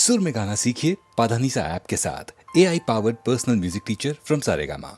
सुर में गाना सीखिए पाधानीसा ऐप के साथ। AI powered personal music teacher from Saregama.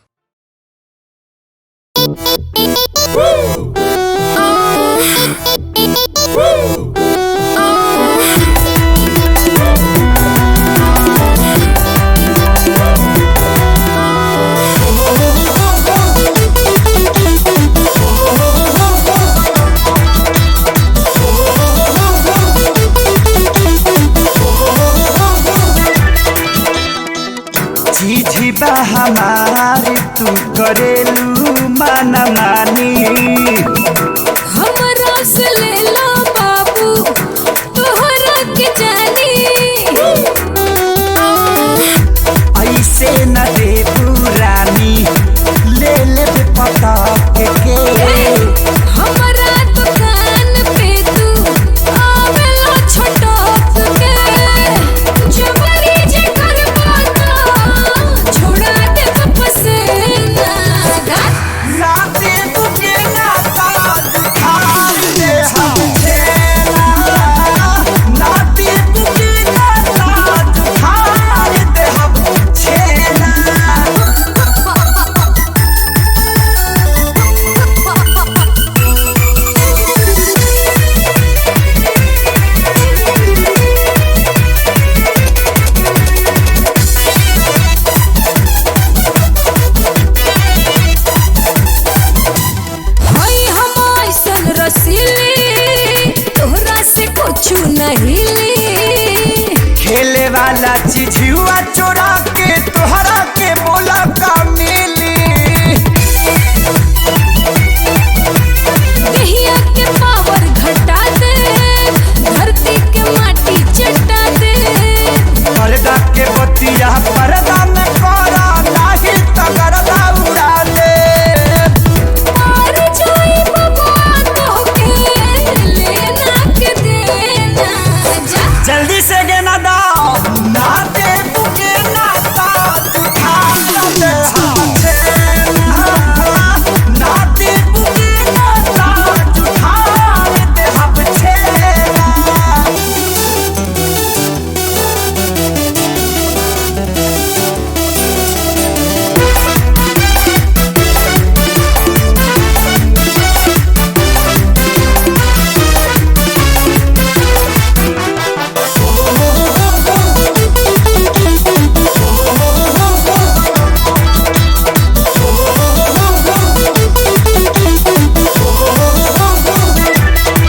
झिझिबा हमारी तू करेलू माना मानी हमरा से ले लो बाबू तोहरा के जानी ऐसे न दे पुरानी ले ले पता के हमरा दुकान पे तू आवेला छटक के जबरी जे करबा छोड़ा दे पसेना ना दे तुझे ना ताज खान दे छेना ना दे तुझे ना ताज खान दे छेना। हई हम ऐसन रसीली तोहरा से कुछु नहीं ली खेले वाला चीज हुआ चोरा के तोहरा के बोला का मिली दहिया के पावर घटा दे धरती के माटी चटा दे पर्दा के बतिया पर्दा में करा नाही तगड़ा उड़ा ले मार जाई बबुआ तोहके लेना के देना जा जल्दी से गेना दाओ ना दे बुके ना ताज खान दे छेना ना दे बुके ना ताज खान दे छेना।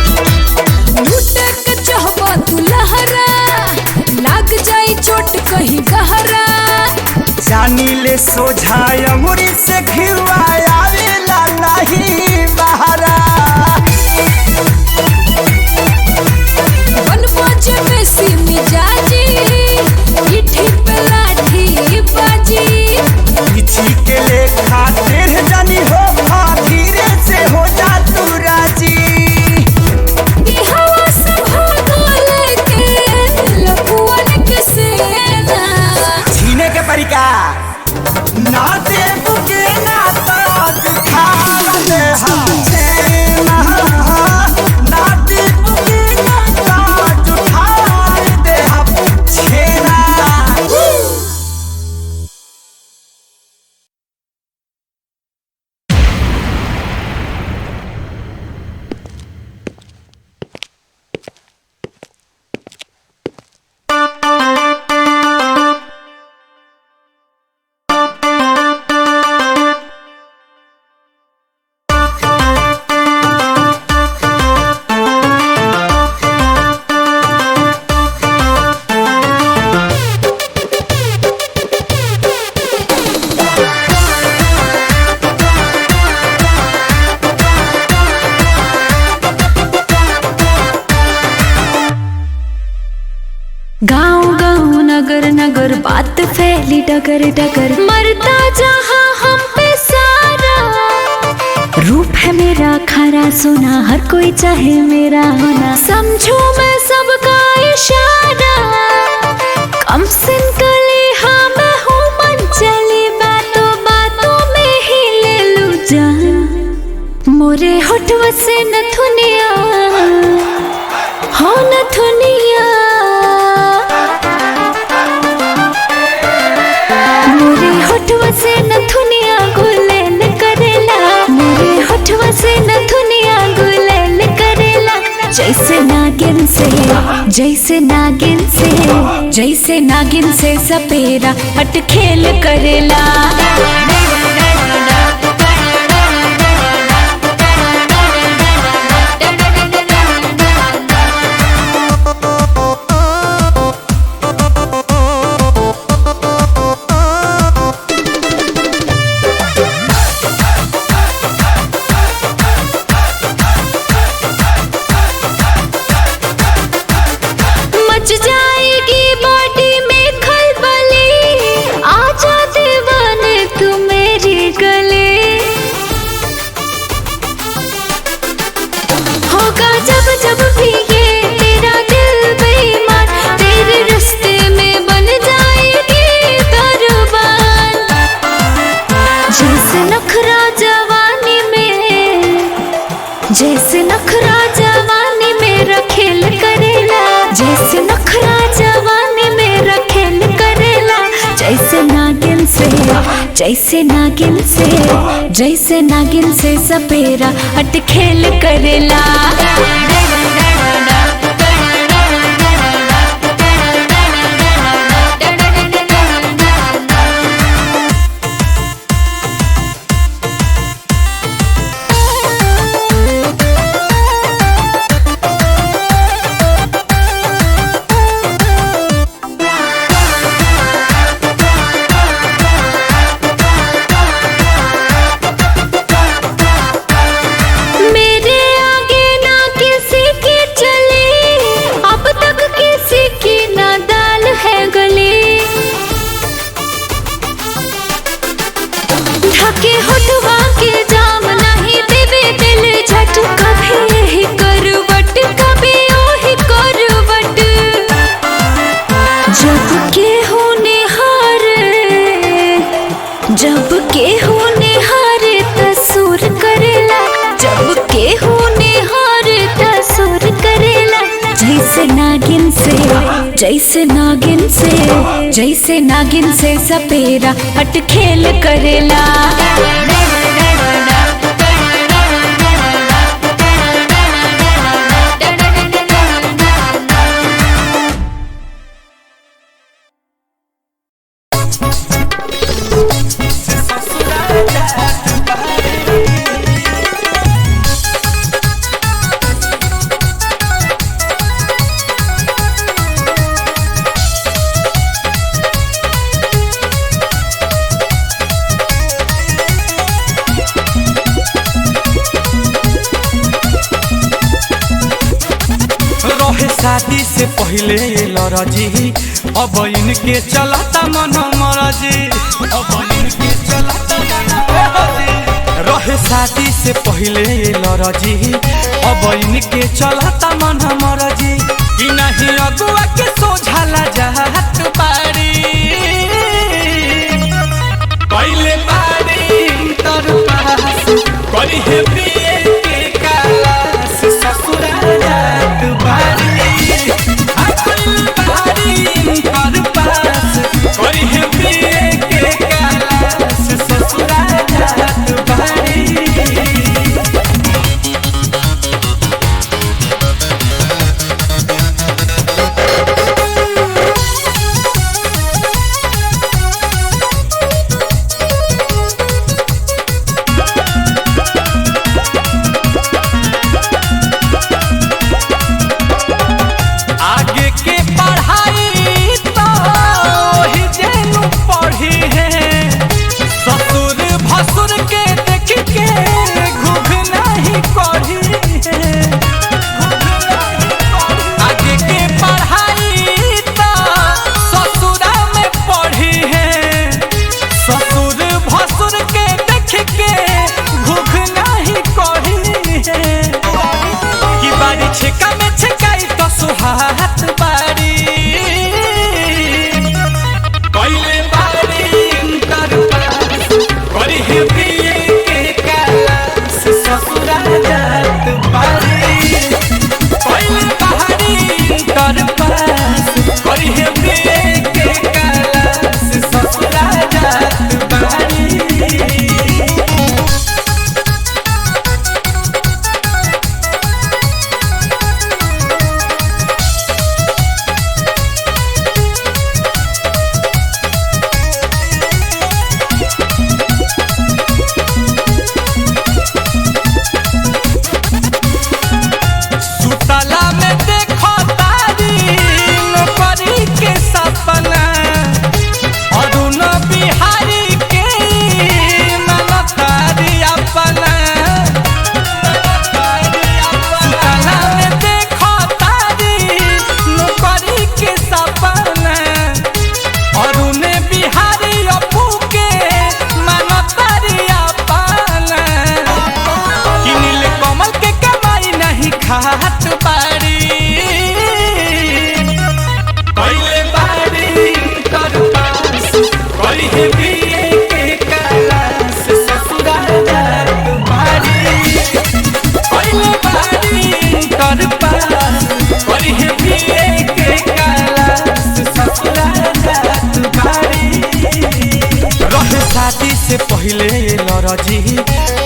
लूटे के चाहबा तू लहरा लाग जाई चोट कहीं गहरा जानी ले सोझाय अंगुरी से घिवा आवेला नहीं बहरा बन बाजे बेसी मिजाजी पीठी पे लाठी बाजी पीछी के ले खातिर जानी हो धीरे से हो जा तू राजी ई हवा से भागल के लपुअन के सेना छीने के परिका ना दे बुके ना ताज खान दे छेना ना दे बुके ना ताज खान दे छेना। गाँव गाँव नगर नगर बात फैली डगर डगर मरता जहाँ हम पे सारा रूप है मेरा खरा सोना हर कोई चाहे मेरा होना समझू मैं सबका इशारा कम सिन कली हाँ मैं हूँ मन चली बातों बातों में ही ले लूँ जान मोरे होठवा से नथुनिया हो नथुनिया से, जैसे नागिन से, जैसे नागिन से सपेरा हट खेल करेला। जैसे नखरा जवानी मेरा खेल करेला, जैसे नखरा जवानी मेरा खेल करेला। जैसे नागिन से, जैसे नागिन से, जैसे नागिन से सपेरा हट खेल करेला। जब के होने हारे तसुर करेला, जब के होने हारे तसुर करेला। जैसे नागिन से, जैसे नागिन से, जैसे नागिन से सपेरा हट खेल करेला। शादी से पहले लरजी, अब इनके चलता मन मरजी, अब इनके चलता मन मरजी। रहे शादी से पहले लरजी, अब इनके चलता मन मरजी। कि नहीं अगुआ के सोझाला जात बारी, पहले बारी तर पास करी है पिए के कालास ससुरा जात बारी। पहले लरजी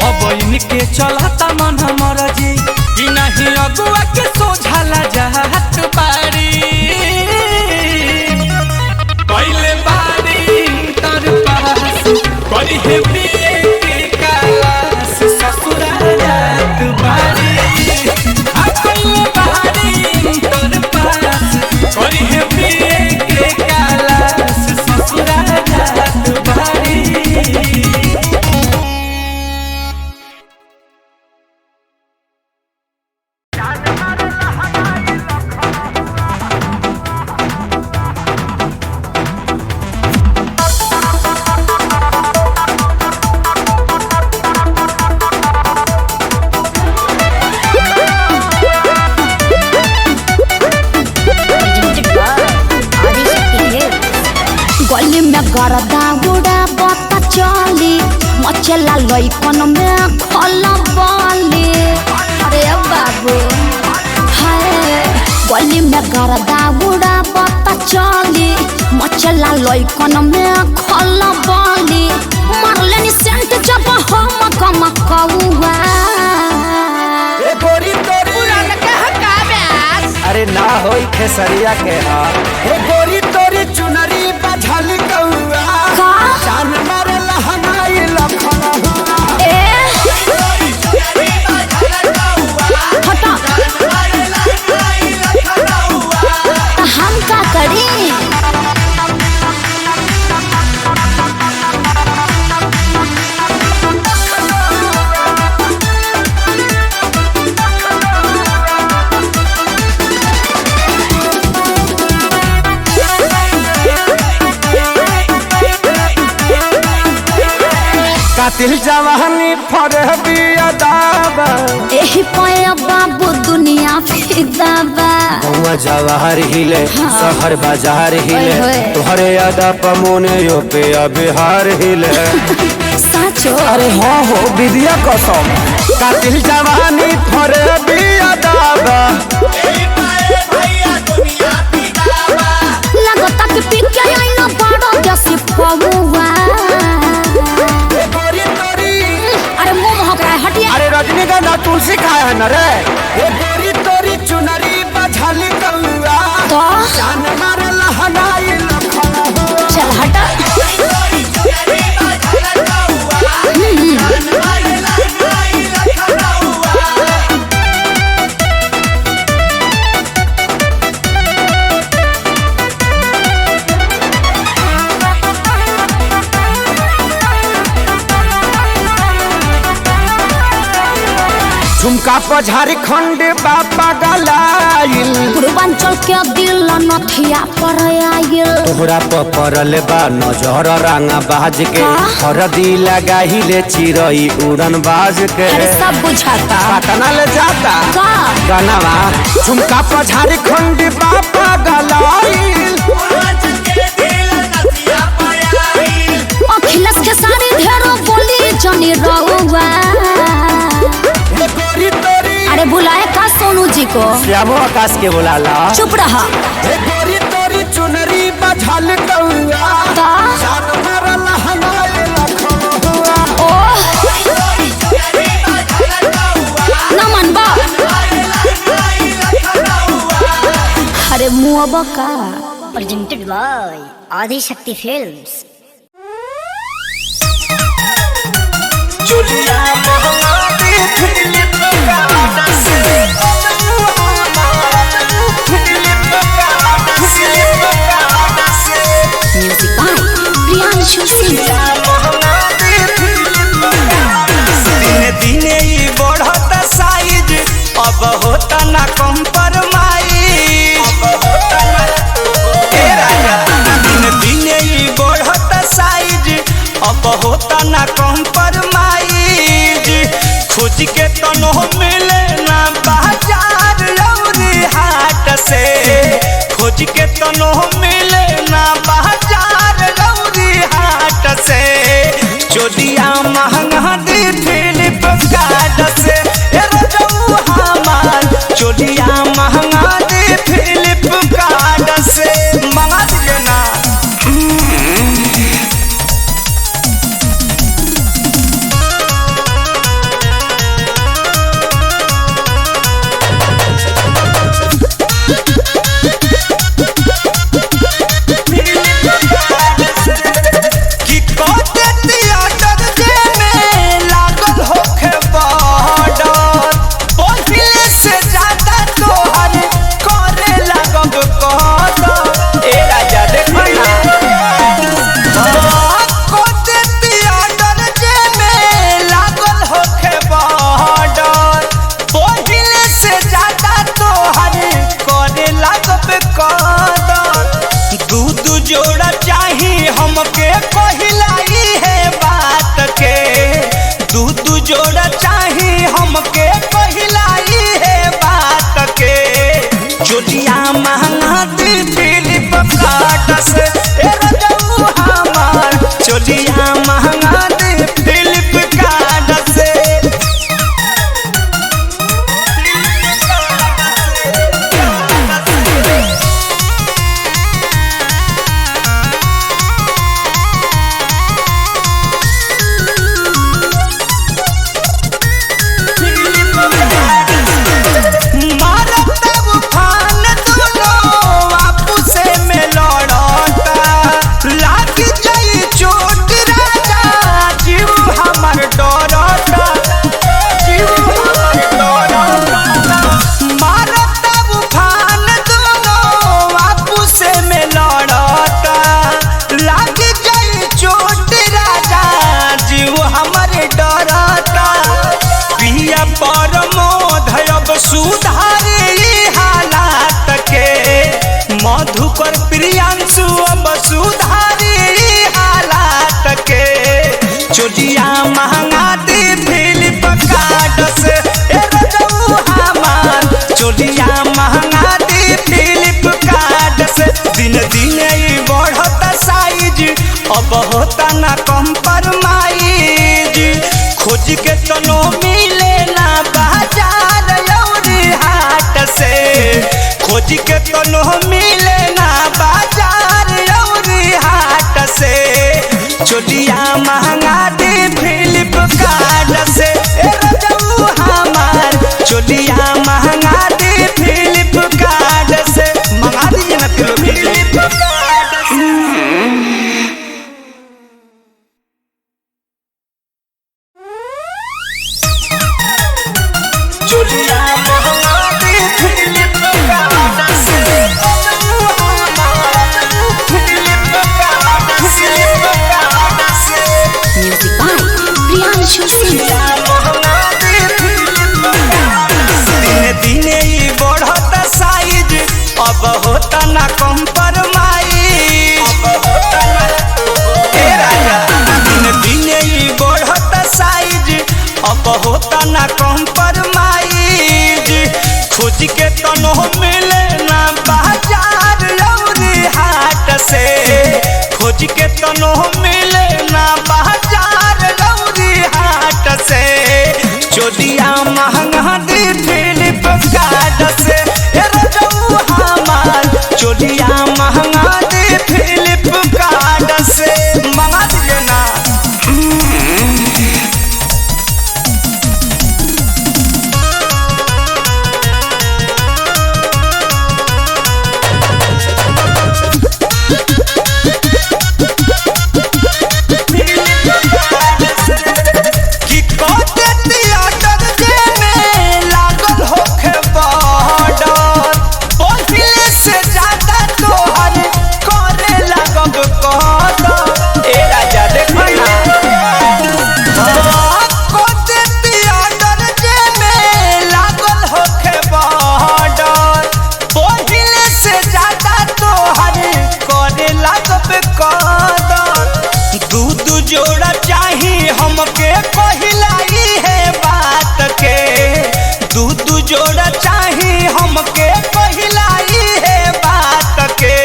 अब इनके चलता मन मरजी कि नहीं अगुआ के सोझाला जात बारी पहले बारी तर पास करी है पिए के कालास ससुरा जात बारी पहले बारी तर पास करी है पिए के कालास ससुरा जात बारी। गली में गरदा गुड़ा बता चली मचला लइकन में खला बाली अरे बाबू हाय गली में गरदा गुड़ा बता चली मचला लइकन में खला बाली मारले नि सेंट जब हम कम कौआ ए गोरी तोरी पुरान के हकाबे अरे ना होई खेसरिया के हा ए गोरी तोरी चुनरी बझल कौआ का जान मारे लहनाई लखन ए हटा हम का करी कातिल जवानी फरहबी अदाबा एही पाया बाबू दुनिया फिदा बा गौवा जवाहर हिले शहर बाजार हिले ओए होए। तोहरे अदा पमोने यो पे बिहार हिले साचो अरे हाँ हो विद्या कसम कातिल जवानी फरहबी अदाबा लगता कि पी के आई ना बड़ा जैसे पौवा अरे मुंह महक रहा है हटिया अरे रजनीगंधा तुलसी खाए है न रे ए गोरी तोरी चुनरी बझल कौआ तो जान मारे लहनाई लखन चल हटा झुमका पर झारखंड बापा गलाइल पूर्वांचल के दिल नथिया पर आयल तोहरा पर पड़ल बा नजर रंगा बाज के हरदी लगाहिले चिरई उड़न बाज के अरे सब बुझाता पटना ले जाता का गनवा झुमका पर झारखंड बापा गलाइल अखिलेश के सारी ढेरों बोली जनी रहुआ ए गोरी तोरी अरे बुलाए का सोनू जी को श्यामो आकाश के बुलाला चुप रहा ए गोरी तोरी चुनरी बझल कौआ का जान मारे लहनाई लखन ओ नमन बा अरे मुआ का presented by Adi Shakti Films. चुलिया महंगा दे फिलिप का से म्यूजिक बाय प्रियांशु सिंह दिने दिने ही बढ़ता साइज अब होता ना कंप्रोमाइज दिने दिने ही बढ़ता साइज अब होता ना कंप्रोमाइज खोज के तनो मिले ना बाजार लौरी हाट से खोज के तनो मिले ना बाजार लौरी हाट से चोदिया महंगा दी फिलिप कार्ड से ए रजऊ हमार चोदिया महंगा दी फिलिप कार्ड से मंगा दिए ना जोड़ा चाही हमके पहिलाई है बात के चोलिया महंगा दी फिलिप कार्ड से ए रजऊ हमार चोलिया महंगा दी फिलिप कार्ड से सुधारे हालात के मधुकर प्रियांशु अब सुधारे हालात के चोलिया महंगा दे फिलिप कार्ड से ए रजऊ हमार चोलिया महंगा दे फिलिप कार्ड से दिन दिन ही बढ़ता साइज अब होता ना कंप्रोमाइज खोज के तनो मिले ना बाजार से खोज के तनो मिले ना बाजार और हाट से चोलिया महंगा दे फिलिप कार्ड से ए रजऊ हमार चोलिया महंगा दे फिलिप कार्ड से मंगा दीजिए ना फिलिप कार्ड चोलिया दिने ही बढ़ता साइज अब होता ना कंप्रोमाइज दिने ही बढ़ता साइज अब होता ना कंप्रोमाइज खोज के तनो मिले ना बाजार और हाट से खोज के तनो मिले ना बाजार और हाट से चोलिया महंगा दी फिलिप कार्ड से ए रजऊ हमार चोलिया महंगा दी फिलिप कार्ड से मंगा दीजिए ना जोड़ा चाही हमके पहिलाई है बात के दूध जोड़ा चाही हमके पहिलाई है बात के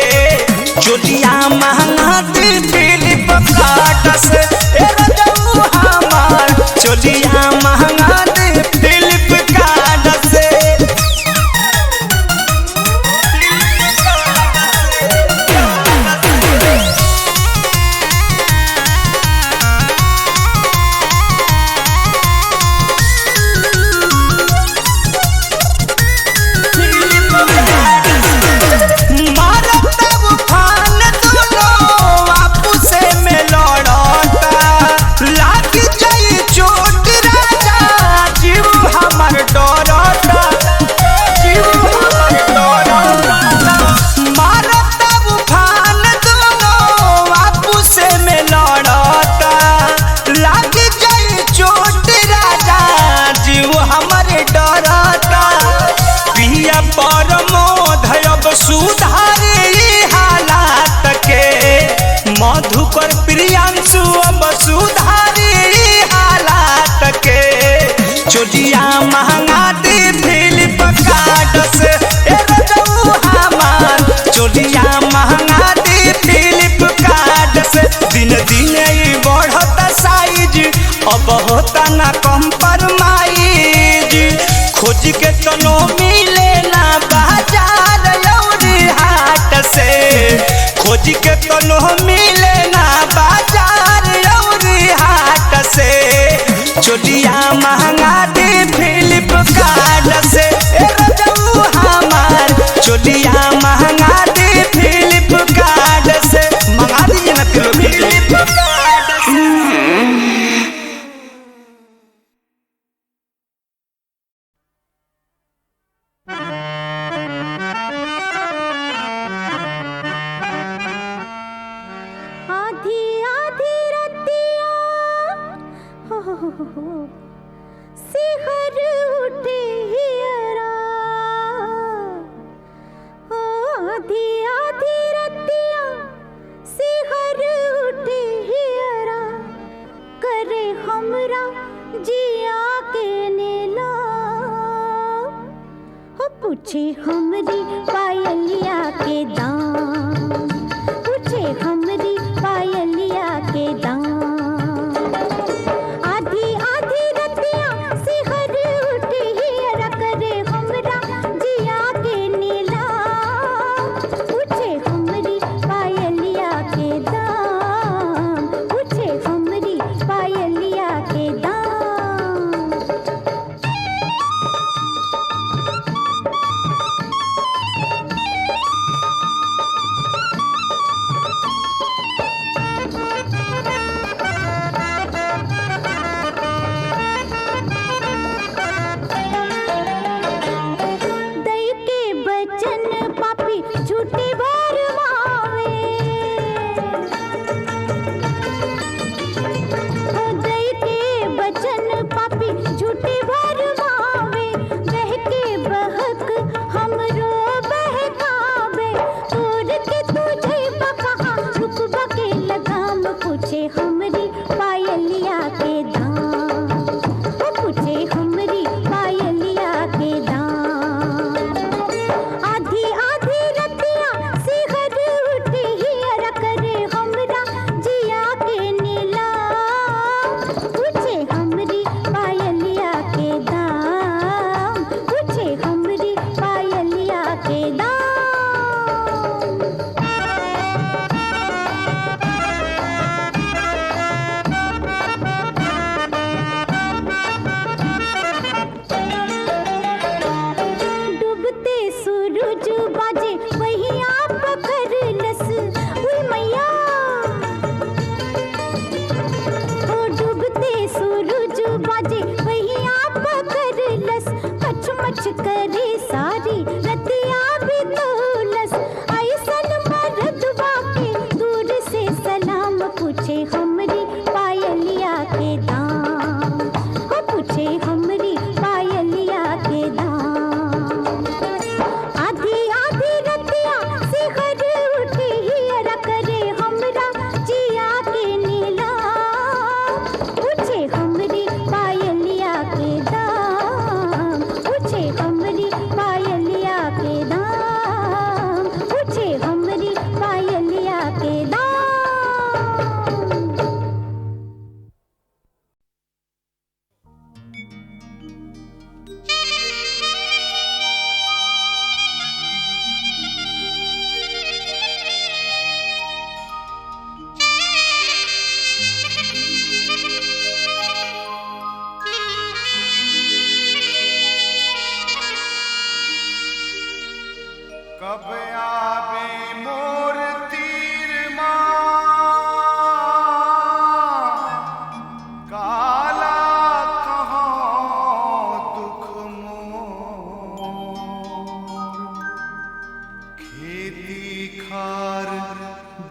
चोलिया महंगा दी फिलिप कार्ड से ए रजऊ हमार चोलिया महंगा दी फिलिप कार्ड से सुधारे हालात के मधुकर प्रियांशु अब सुधारे हालात के चोलिया महंगा दी फ्लिपकार्ट से। दिन दिन ई बढ़ता साइज अब होता ना कम्प्रोमाइज। खोज के तनो मिले ना बाजार लौरी हाट से। खोज के तनो मिले ना बाजार लौरी हाट से। चोलिया महंगा दी फ्लिपकार्ट से। ए रजऊ हमार चोलिया महंगा दी फ्लिपकार्ट से। मंगा दीजिए ना फ्लिपकार्ट से। आधी आधी रतिया सिहर उठे हियरा। आधी आधी रतिया सिहर उठे हियरा। करे हमरा जिया के नेला। पूछे हमरी पायलिया के दाम। पूछे हमरी पायलिया के दाम। आधी आधी रतिया सिहर उठे हियरा। करे हमरा जिया के नीला। पूछे हमरी पायलिया के दाम। पूछे हमरी पायलिया के दाम। दई के बचन पापी झूठे भरमावे। दई के बचन पापी झूठे भरमावे। बहके बहक हमरो बहकावे। तोड़ के तुझे बकहा रुकबा के लगाम। पूछे हमरी पायलिया के दाम। पूछे हमरी पायलिया के दाम। आधी आधी रतिया सिहर उठे हियरा। करे हमरा जिया के नीला। पूछे हमरी पायलिया के दाम। पूछे हमरी पायलिया के दाम। डूबते सूरज बाजे वही आप पकड़लस। उई मैया ओ डूबते सूरज बाजे वही आप पकड़लस। मच मच करे सारी रतिया बितौलस। ऐसन मर्दवा के दूर से सलाम। पूछे हमरी पायलिया के दाम। ओ पूछे हमरी पायलिया के दाम। आधी आधी रतिया सिहर उठे हियरा। करे हमरा जिया के नीला। पूछे हमरी पायलिया के दाम। पूछे हमरी पायलिया के दाम। पूछे हमरी पायलिया के दाम। कब आवे मोर तीर माँ काला कहाँ दुख मोर। खेती खार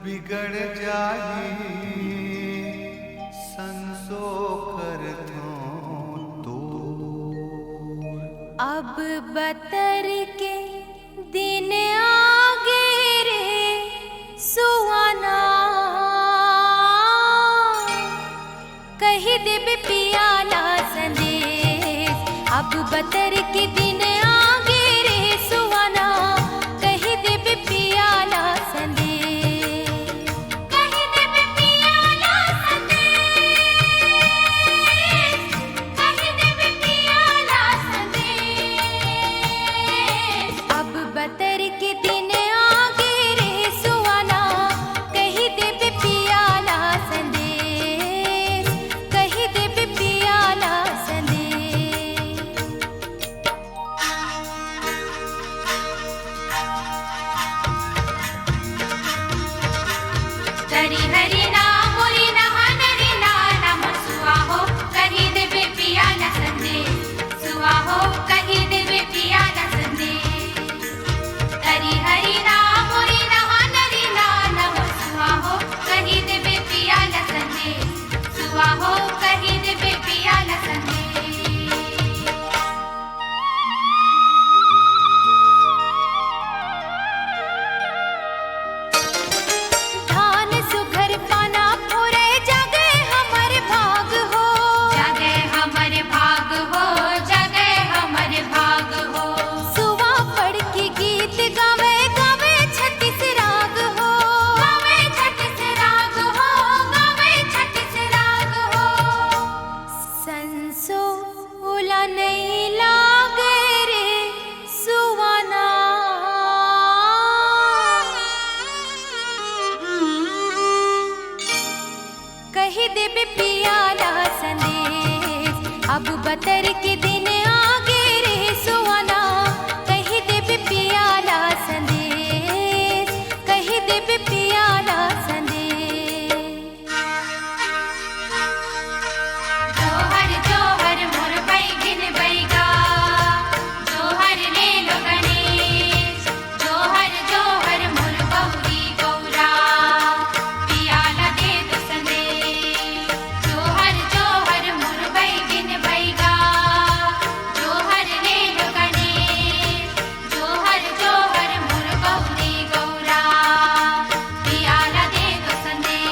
बिगड़ जाई संसो कर तो। अब बतर के दिन आगे रे सुहाना। कही देब पियाला संदेश। अब बतर के दिन आगे रे सुहाना। कही देब पियाला हरी हरी नाम मोरी नहा नरी नाम सुआ हो कहीं देवे पिया न संदेश सुआ हो कहीं देवे पिया न संदेश हरी हरी नाम मोरी नहा नरी नाम सुआ हो कहीं देवे पिया न संदेश सुआ हो कहीं देवे पिया न संदेश अब बतर के दिन आगे रे सुआना कहीं दे पियाला संदेश कहीं दे पियाला संदेश जोहर मोर बैगिन बैगा जोहर ले लो गणेश जोहर मोर गौरी गौरा पियाला दे दो संदेश जोहर मोर बैगिन बैगा जोहर ले लो गणेश जोहर मोर गौरी गौरा पियाला दे दो संदेश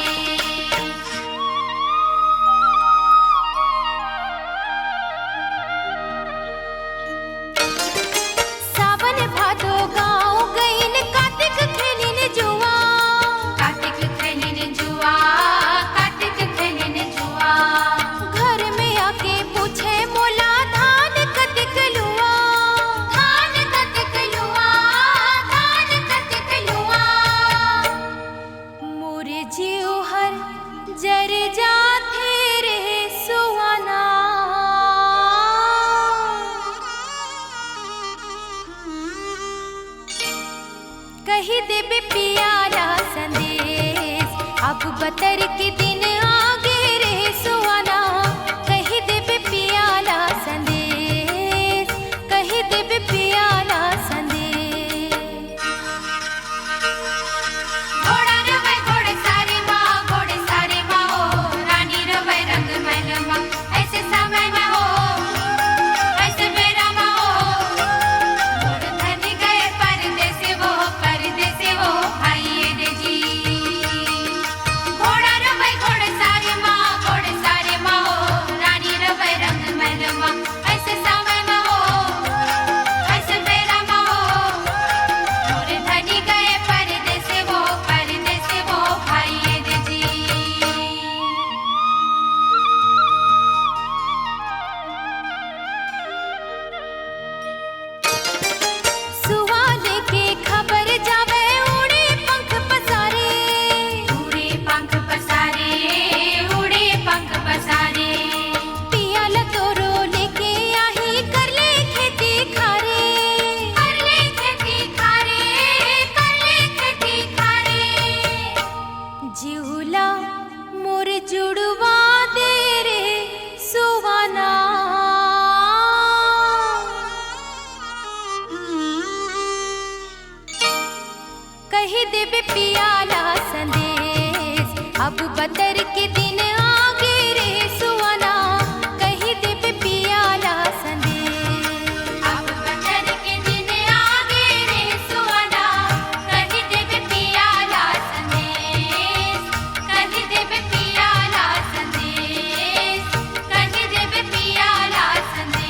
सावन भादो गाँव गईन कार्तिक खेलिन जुआ कार्तिक खेलिन जुआ कार्तिक खेलिन जुआ घर में आके पूछे मोला धान कतिक लुआ धान कतिक लुआ धान कतिक लुआ मोरे जीव हर जर जाथे रे सुहाना कहीं देवे पियाला संदेश अब बतर के दिन आगे रे सुहाना कहीं देवे पियाला संदेश कहीं देवे पियाला संदेश घोड़ा रवे घोड़े सारे माँ हो रानी रवे रंग महल माँ ऐसे समय में हो ऐसे मेरा माँ हो मोर धन गए परदेस वो भाई रे जी घोड़ा रवे घोड़े सारे माँ हो रानी रवे रंग महल माँ ऐसे समय में हो ऐसे मेरा माँ हो मोर धन गए परदेस वो भाई रे जी सुआ लेके खबर जावे उड़े पंख पसारे उड़े पंख पसारे उड़े पंख पसारे पियाला तोरो लेके आही कर ले खेती खारे कर ले खेती खारे कर ले खेती खारे जिहुला मोर जुड़वा दे रे सुवाना कहीं देवे पियाला संदेश अब बतर के दिन आगे रे सुहाना कहीं देवे पियाला संदेश अब बतर के दिन आगे रे सुहाना कहीं देवे पियाला संदेश कहीं देवे पियाला संदेश कहीं देवे पियाला संदेश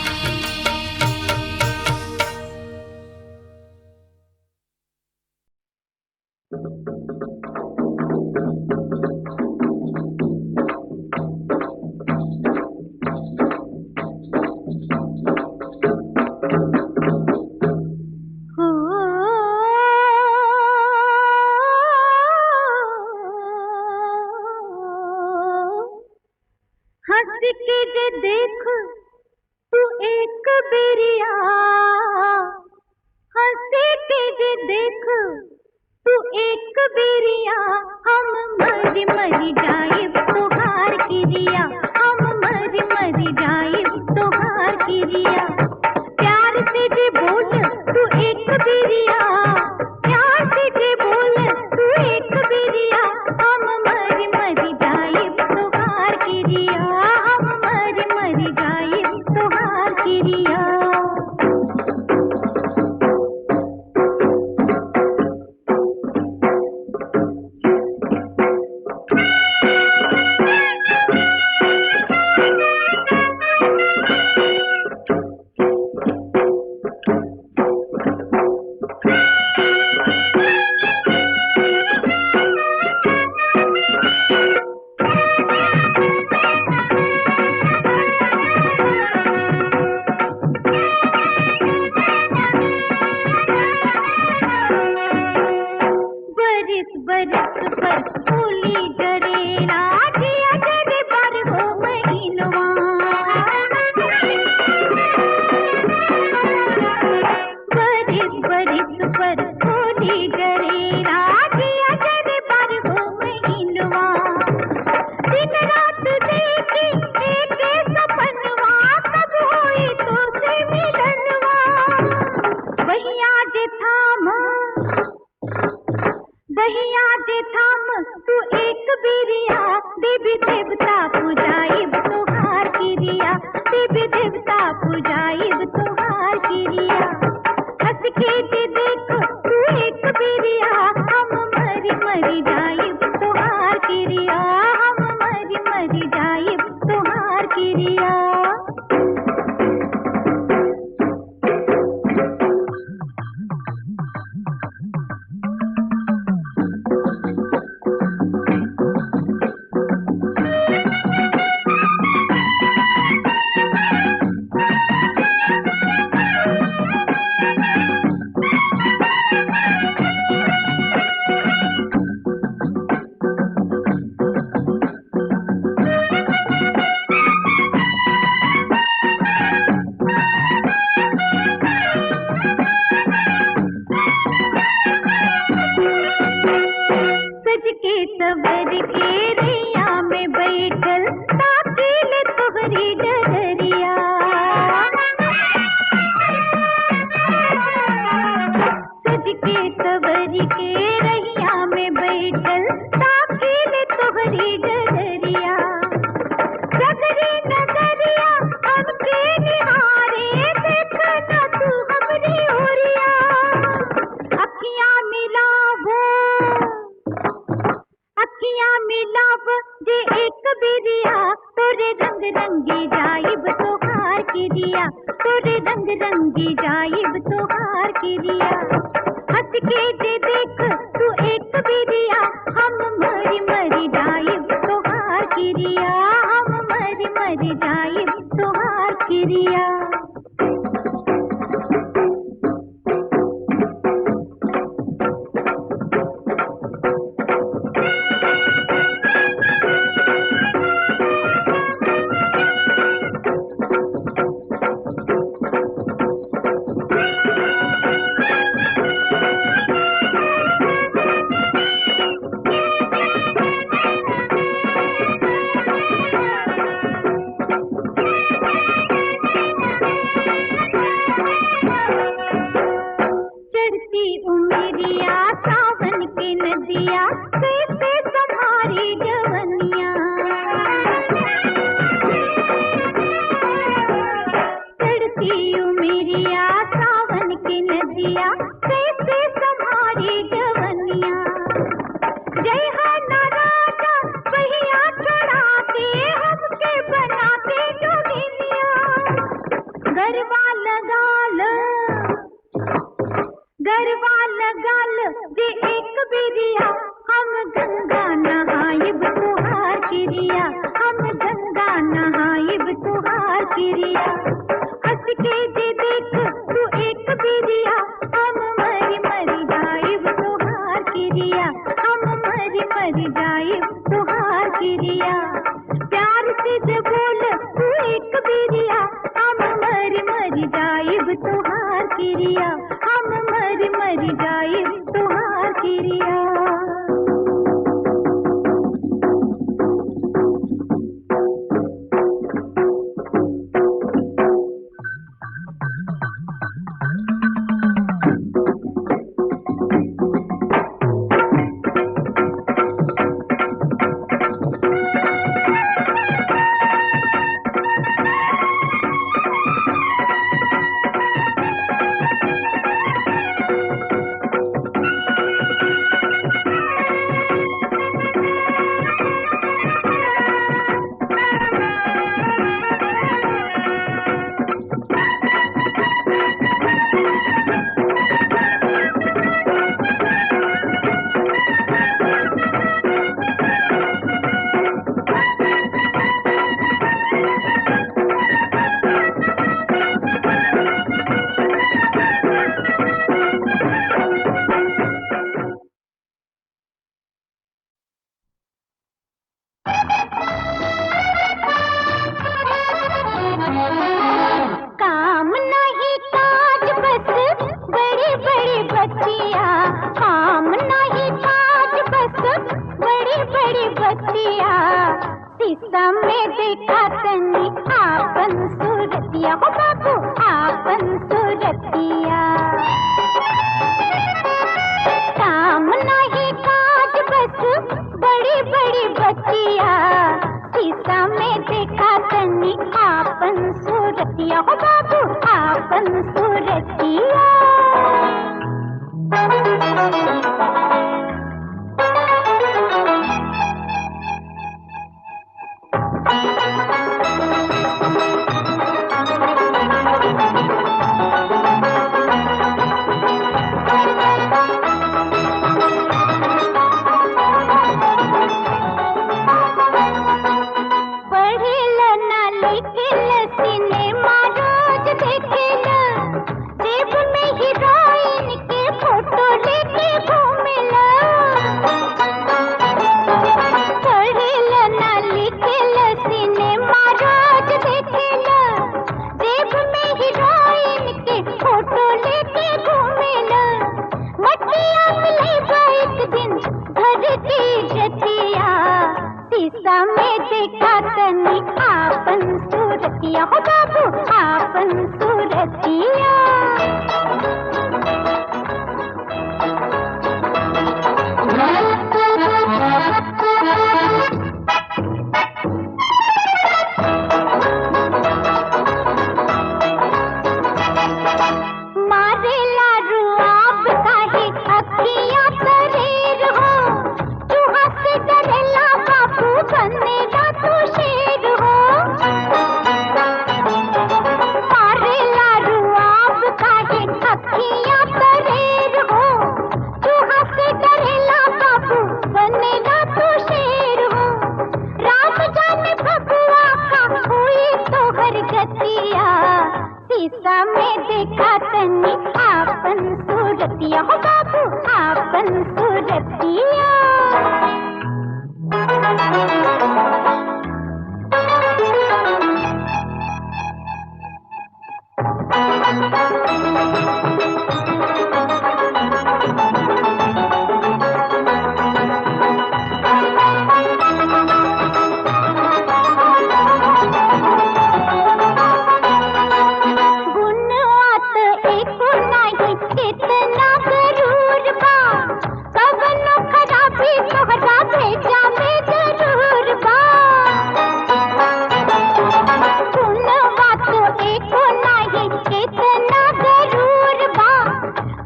हंस के जे देख तू एक बेरिया हंस के जे देख तू एक बेरिया हम मर तू एक बिरिया देवी देवता पूजाइब तोहार किरिया देवी देवता पूजाइब तोहार किरिया हंस के जे देखो तू एक बिरिया हम मरी मरी जाइब तोहार किरिया हम मरी मरी जाइब तोहार किरिया जतिया शीशा में देखा तनी आपन सूरतिया हो बाबू आपन सूरतिया मारे लारू आप काहे अखियां तरेर हो चूहा से डरेला बाबू बनेला तू शेर हो मारे लारू आप काहे अखियां तरेर हो चूहा से डरेला बाबू बनेला तू शेर हो राम जाने भगवा का हुई तो हर गतिया शीशा में देखा तनी आपन सूरतिया हो बाबू आपन सूरतिया कितना गरूर बा कवनो खराबी तोहरा भेजा में जरूर बा सुनवा तो एको नाही कितना गरूर बा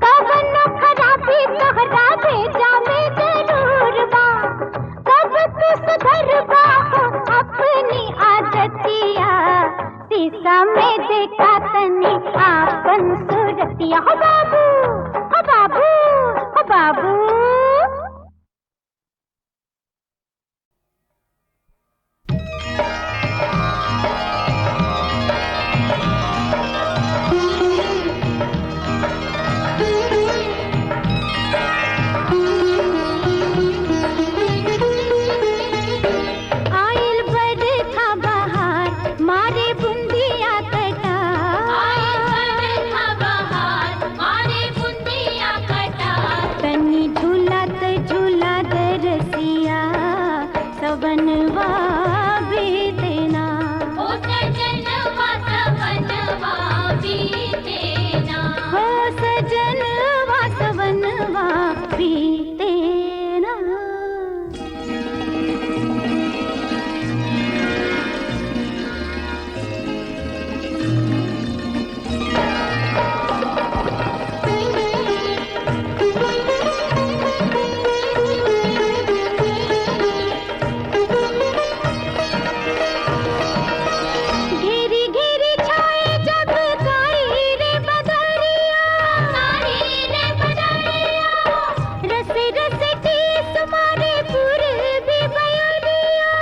कवनो खराबी तोहरा भेजा में जरूर बा कब तू सुधरबा हो अपनी आदतिया शीशा में देखा तनी आपन सूरतिया हो बाबू हो बाबू हो बाबू आइल बरखा बहार मारे बुंदिया कटा तनी झूलत झूलत रसिया सवनवा भी देना हो सजनवा सवनवा भी देना घेरी घेरी छाए जब काई रे बदरिया रसे रसे टीस मारे पूर्वी बयरिया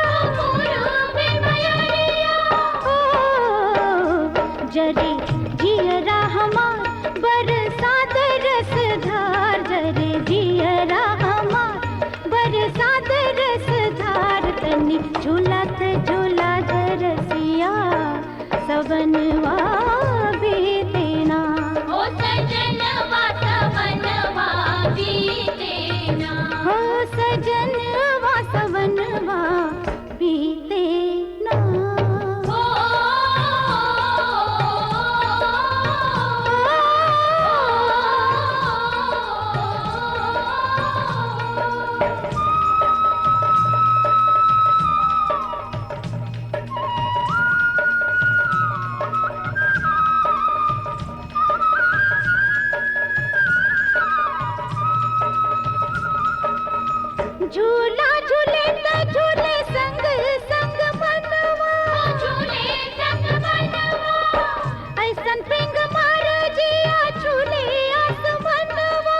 ओ जरे जियरा हमार बरसात रस धार जरे जियरा हमार बरसात रस धार तनी झूलत झूलत रसिया सवनवा भी देना हो सजनवा सवनवा भी देना झूला झूले त झूले संग संग मनवा ऐसन पिंग मार जिया झूले आसमनवा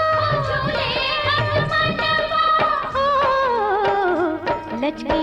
हो लचके